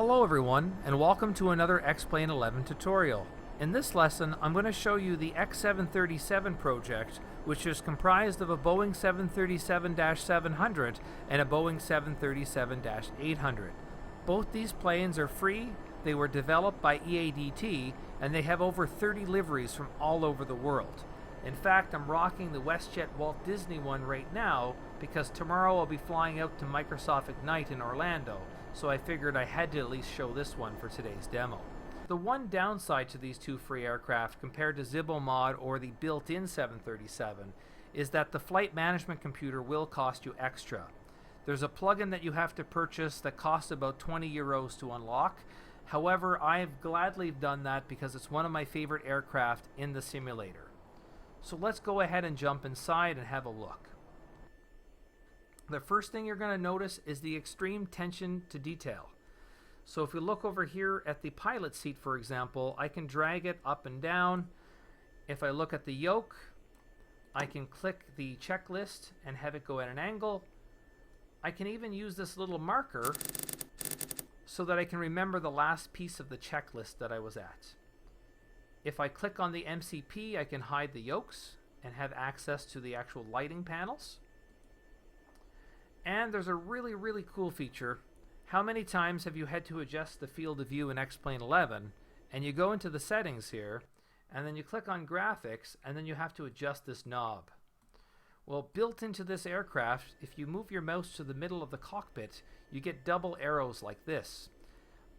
Hello everyone, and welcome to another X-Plane 11 tutorial. In this lesson, I'm going to show you the x737 project, which is comprised of a Boeing 737-700 and a Boeing 737-800. Both these planes are free, they were developed by EADT, and they have over 30 liveries from all over the world. In fact, I'm rocking the WestJet Walt Disney one right now because tomorrow I'll be flying out to Microsoft Ignite in Orlando, so I figured I had to at least show this one for today's demo. The one downside to these two free aircraft compared to ZiboMod or the built-in 737 is that the flight management computer will cost you extra. There's a plugin that you have to purchase that costs about 20 euros to unlock. However, I've gladly done that because it's one of my favorite aircraft in the simulator. So let's go ahead and jump inside and have a look. The first thing you're going to notice is the extreme attention to detail. So if we look over here at the pilot seat, for example, I can drag it up and down. If I look at the yoke, I can click the checklist and have it go at an angle. I can even use this little marker so that I can remember the last piece of the checklist that I was at. If I click on the MCP, I can hide the yokes and have access to the actual lighting panels. And there's a really cool feature. How many times have you had to adjust the field of view in X-Plane 11 and you go into the settings here and then you click on graphics and then you have to adjust this knob? Well, built into this aircraft, if you move your mouse to the middle of the cockpit, you get double arrows like this.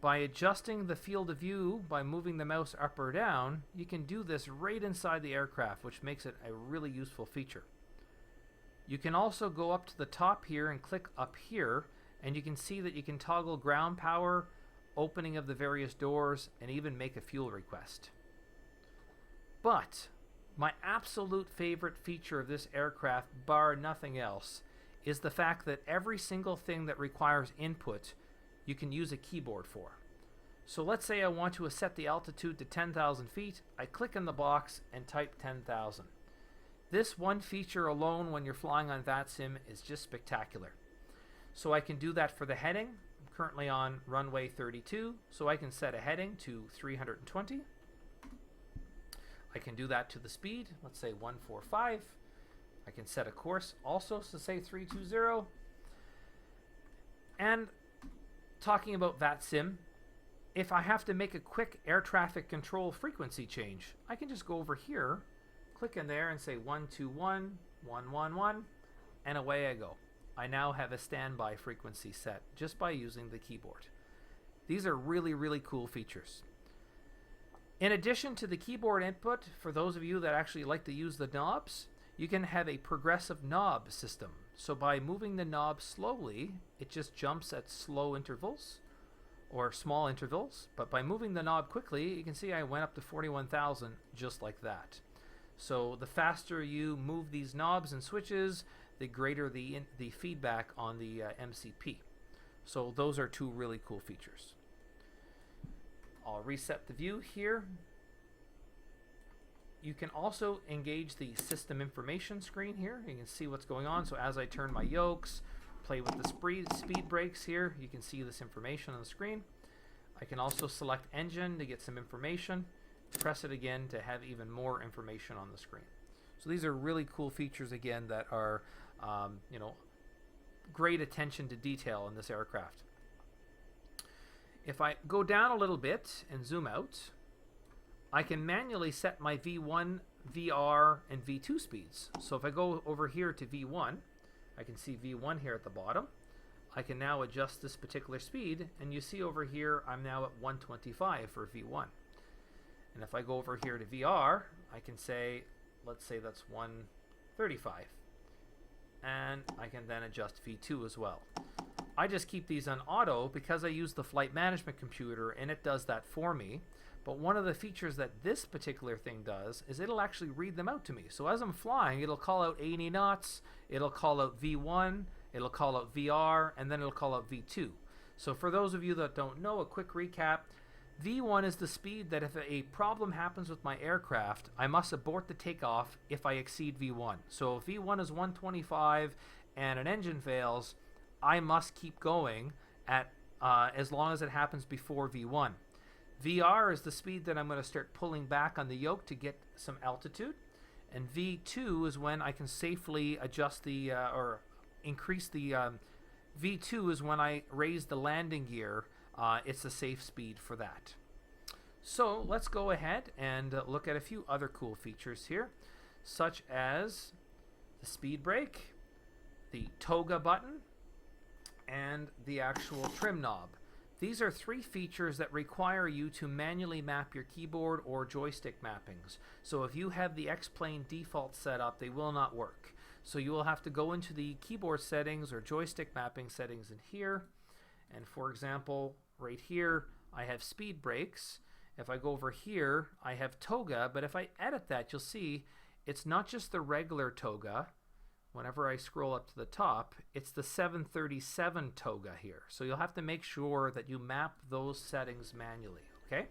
By adjusting the field of view by moving the mouse up or down, you can do this right inside the aircraft, which makes it a really useful feature. You can also go up to the top here and click up here, and you can see that you can toggle ground power, opening of the various doors, and even make a fuel request. But my absolute favorite feature of this aircraft, bar nothing else, is the fact that every single thing that requires input you can use a keyboard for. So let's say I want to set the altitude to 10,000 feet. I click in the box and type 10,000. This one feature alone when you're flying on VATSIM is just spectacular. So I can do that for the heading. I'm currently on runway 32, so I can set a heading to 320. I can do that to the speed, let's say 145. I can set a course also to say 320. And talking about VATSIM, if I have to make a quick air traffic control frequency change, I can just go over here, click in there and say 121, 111, and away I go. I now have a standby frequency set just by using the keyboard. These are really cool features. In addition to the keyboard input, for those of you that actually like to use the knobs, you can have a progressive knob system. So by moving the knob slowly, it just jumps at slow intervals or small intervals. But by moving the knob quickly, you can see I went up to 41,000 just like that. So the faster you move these knobs and switches, the greater the feedback on the MCP. So those are two really cool features. I'll reset the view here. You can also engage the system information screen here. You can see what's going on. So as I turn my yokes, play with the speed brakes here, you can see this information on the screen. I can also select engine to get some information. Press it again to have even more information on the screen. So these are really cool features again that are great attention to detail in this aircraft. If I go down a little bit and zoom out, I can manually set my V1, VR, and V2 speeds. So if I go over here to V1, I can see V1 here at the bottom. I can now adjust this particular speed, and you see over here I'm now at 125 for V1. And if I go over here to VR, I can say, let's say that's 135. And I can then adjust V2 as well. I just keep these on auto because I use the flight management computer and it does that for me. But one of the features that this particular thing does is it'll actually read them out to me. So as I'm flying, it'll call out 80 knots, it'll call out V1, it'll call out VR, and then it'll call out V2. So for those of you that don't know, a quick recap, V1 is the speed that if a problem happens with my aircraft, I must abort the takeoff if I exceed V1. So if V1 is 125 and an engine fails, I must keep going at as long as it happens before V1. VR is the speed that I'm going to start pulling back on the yoke to get some altitude. And V2 is when I can safely adjust the, or increase the, V2 is when I raise the landing gear. It's a safe speed for that. So let's go ahead and look at a few other cool features here, such as the speed brake, the toga button, and the actual trim knob. These are three features that require you to manually map your keyboard or joystick mappings. So if you have the X-Plane default set up, they will not work. So you will have to go into the keyboard settings or joystick mapping settings in here. And for example, right here, I have speed brakes. If I go over here, I have toga, but if I edit that, you'll see it's not just the regular toga. Whenever I scroll up to the top, it's the 737 toga here. So you'll have to make sure that you map those settings manually, okay?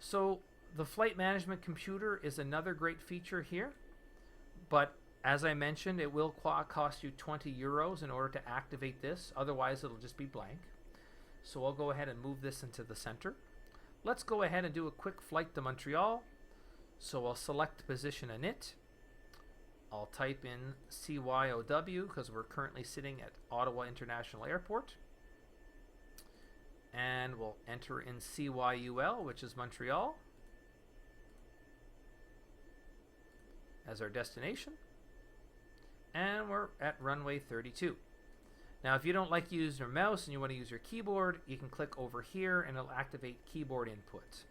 So the flight management computer is another great feature here, but as I mentioned, it will cost you 20 euros in order to activate this. Otherwise, it'll just be blank. So I'll go ahead and move this into the center. Let's go ahead and do a quick flight to Montreal. So I'll select position in it. I'll type in CYOW because we're currently sitting at Ottawa International Airport. And we'll enter in CYUL, which is Montreal, as our destination. And we're at runway 32. Now, if you don't like using your mouse and you want to use your keyboard, you can click over here and it'll activate keyboard input.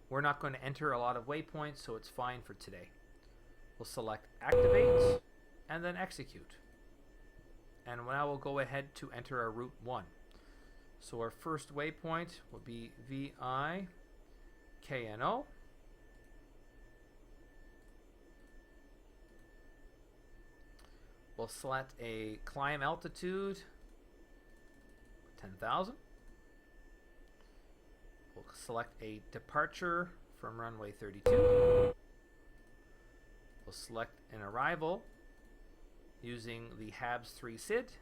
We're not going to enter a lot of waypoints, so it's fine for today. We'll select activate and then execute. And now we'll go ahead to enter our route 1. So our first waypoint will be VIKNO. We'll select a climb altitude, 10,000. We'll select a departure from runway 32. We'll select an arrival using the HABS 3 SID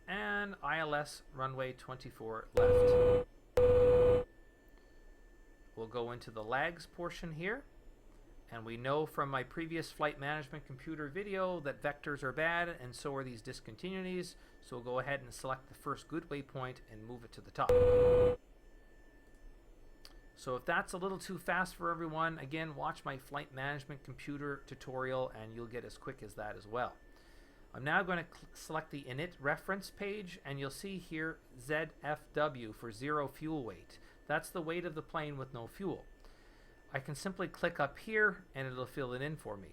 and ILS runway 24 left. We'll go into the lags portion here, and we know from my previous flight management computer video that vectors are bad and so are these discontinuities, so we'll go ahead and select the first good waypoint and move it to the top. So if that's a little too fast for everyone, again, watch my flight management computer tutorial and you'll get as quick as that as well. I'm now going to select the init reference page, and you'll see here ZFW for zero fuel weight. That's the weight of the plane with no fuel. I can simply click up here and it'll fill it in for me.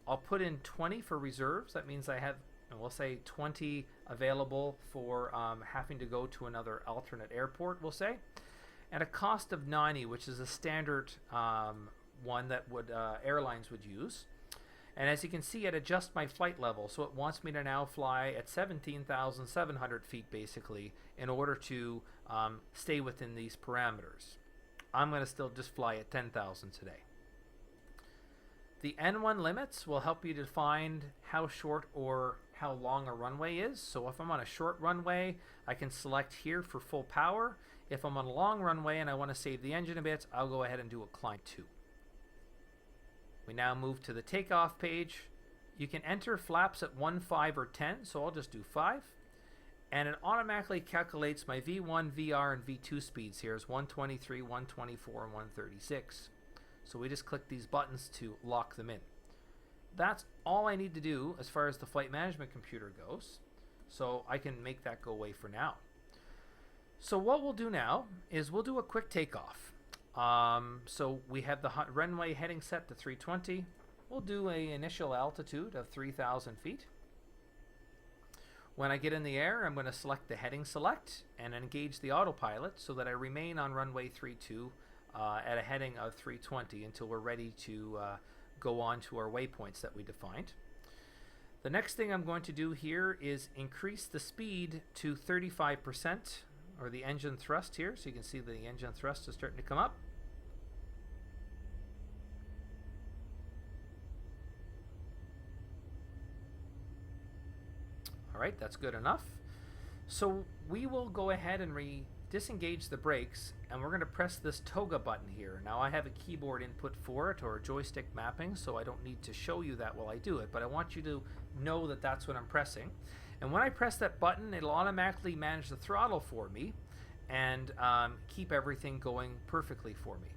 I'll put in 20 for reserves. That means I have, and we'll say 20 available for having to go to another alternate airport, we'll say. At a cost of 90, which is a standard one that airlines would use. And as you can see, it adjusts my flight level, so it wants me to now fly at 17,700 feet basically in order to stay within these parameters. I'm going to still just fly at 10,000 today. The N1 limits will help you define how short or how long a runway is. So if I'm on a short runway, I can select here for full power. If I'm on a long runway and I want to save the engine a bit, I'll go ahead and do a climb 2. We now move to the takeoff page. You can enter flaps at 1, 5, or 10, so I'll just do 5. And it automatically calculates my V1, VR, and V2 speeds here as 123, 124, and 136. So we just click these buttons to lock them in. That's all I need to do as far as the flight management computer goes. So I can make that go away for now. So what we'll do now is we'll do a quick takeoff. So we have the runway heading set to 320. We'll do an initial altitude of 3,000 feet. When I get in the air, I'm going to select the heading select and engage the autopilot so that I remain on runway 32 at a heading of 320 until we're ready to go on to our waypoints that we defined. The next thing I'm going to do here is increase the speed to 35%, or the engine thrust here, so you can see the engine thrust is starting to come up. Alright, that's good enough. So we will go ahead and disengage the brakes, and we're going to press this toga button here. Now I have a keyboard input for it, or a joystick mapping, so I don't need to show you that while I do it, but I want you to know that that's what I'm pressing. And when I press that button, it'll automatically manage the throttle for me and keep everything going perfectly for me.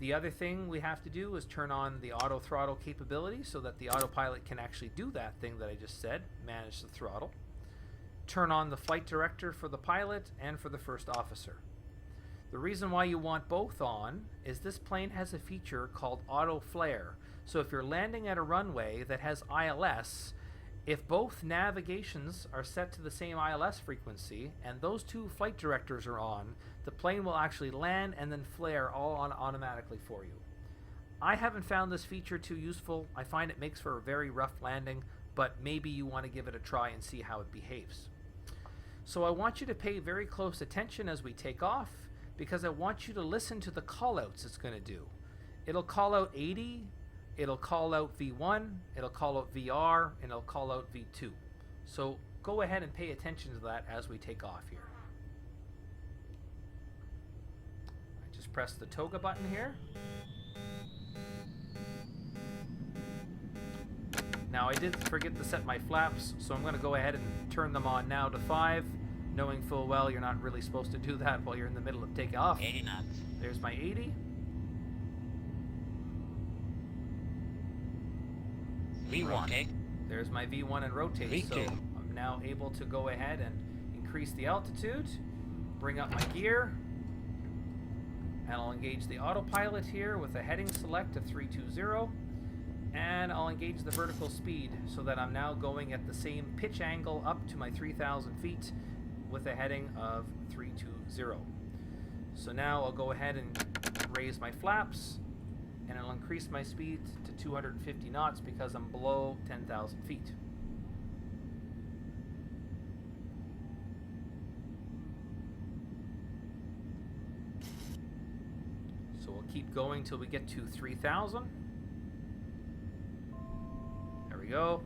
The other thing we have to do is turn on the auto throttle capability so that the autopilot can actually do that thing that I just said, manage the throttle. Turn on the flight director for the pilot and for the first officer. The reason why you want both on is this plane has a feature called auto flare. So if you're landing at a runway that has ILS, if both navigations are set to the same ILS frequency and those two flight directors are on, the plane will actually land and then flare all on automatically for you. I haven't found this feature too useful. I find it makes for a very rough landing, but maybe you want to give it a try and see how it behaves. So I want you to pay very close attention as we take off, because I want you to listen to the callouts it's going to do. It'll call out 80, it'll call out V1, it'll call out VR, and it'll call out V2. So go ahead and pay attention to that as we take off here. I just press the toga button here. Now I did forget to set my flaps, so I'm going to go ahead and turn them on now to 5, knowing full well you're not really supposed to do that while you're in the middle of taking off. 80 knots. There's my 80. V1. Okay. There's my V1 and rotate. V2. So I'm now able to go ahead and increase the altitude, bring up my gear, and I'll engage the autopilot here with a heading select of 320. And I'll engage the vertical speed so that I'm now going at the same pitch angle up to my 3,000 feet with a heading of 320. So now I'll go ahead and raise my flaps, and I'll increase my speed to 250 knots because I'm below 10,000 feet. So we'll keep going till we get to 3,000. There we go.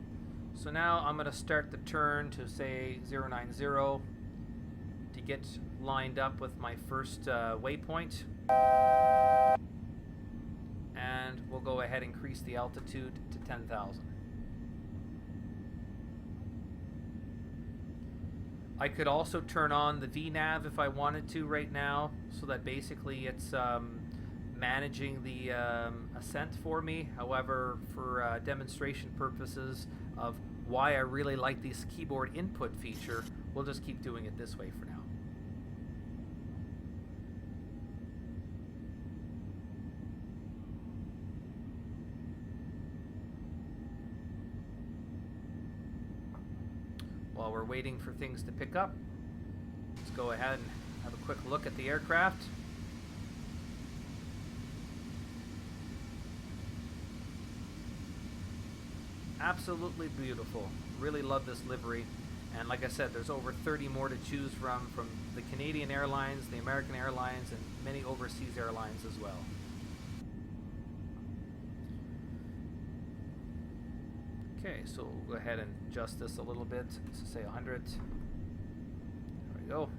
So now I'm going to start the turn to say 090 to get lined up with my first waypoint. And we'll go ahead and increase the altitude to 10,000. I could also turn on the VNav if I wanted to right now, so that basically it's managing the ascent for me. However, for demonstration purposes of why I really like this keyboard input feature, we'll just keep doing it this way for now. While we're waiting for things to pick up, let's go ahead and have a quick look at the aircraft. Absolutely beautiful. Really love this livery. And like I said, there's over 30 more to choose from the Canadian Airlines, the American Airlines, and many overseas airlines as well. Okay, so we'll go ahead and adjust this a little bit. So say 100. There we go.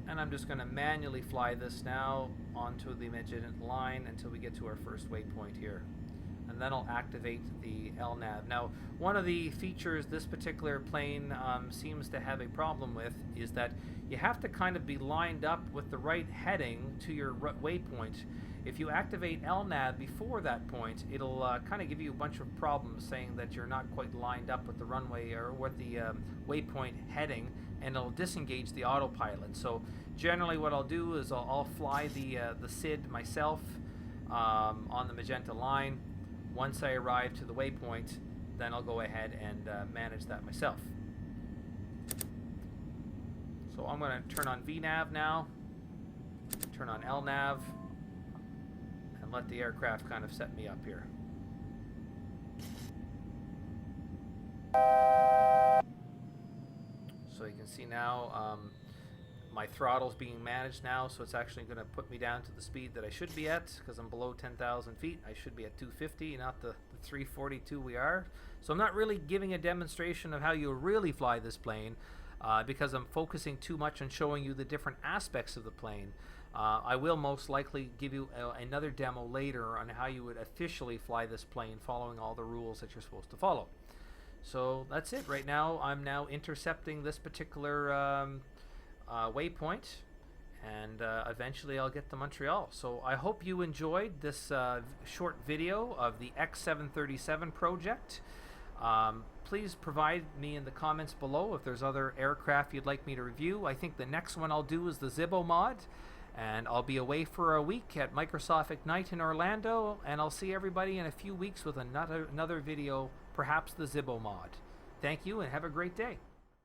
And I'm just going to manually fly this now onto the imagined line until we get to our first waypoint here. And then I'll activate the LNAV. Now, one of the features this particular plane seems to have a problem with is that you have to kind of be lined up with the right heading to your waypoint. If you activate LNAV before that point, it'll kind of give you a bunch of problems saying that you're not quite lined up with the runway or with the waypoint heading, and it'll disengage the autopilot. So generally what I'll do is I'll fly the SID myself on the magenta line. Once I arrive to the waypoint, then I'll go ahead and manage that myself. So I'm going to turn on VNav now, turn on LNav, and let the aircraft kind of set me up here. So you can see now My throttle's being managed now, so it's actually going to put me down to the speed that I should be at, because I'm below 10,000 feet. I should be at 250, not the 342 we are. So I'm not really giving a demonstration of how you really fly this plane, because I'm focusing too much on showing you the different aspects of the plane. I will most likely give you another demo later on how you would officially fly this plane following all the rules that you're supposed to follow. So that's it. Right now I'm now intercepting this particular waypoint, and eventually I'll get to Montreal. So I hope you enjoyed this short video of the X737 project. Please provide me in the comments below if there's other aircraft you'd like me to review. I think the next one I'll do is the Zibbo mod, and I'll be away for a week at Microsoft Ignite in Orlando, and I'll see everybody in a few weeks with another video, perhaps the Zibbo mod. Thank you and have a great day.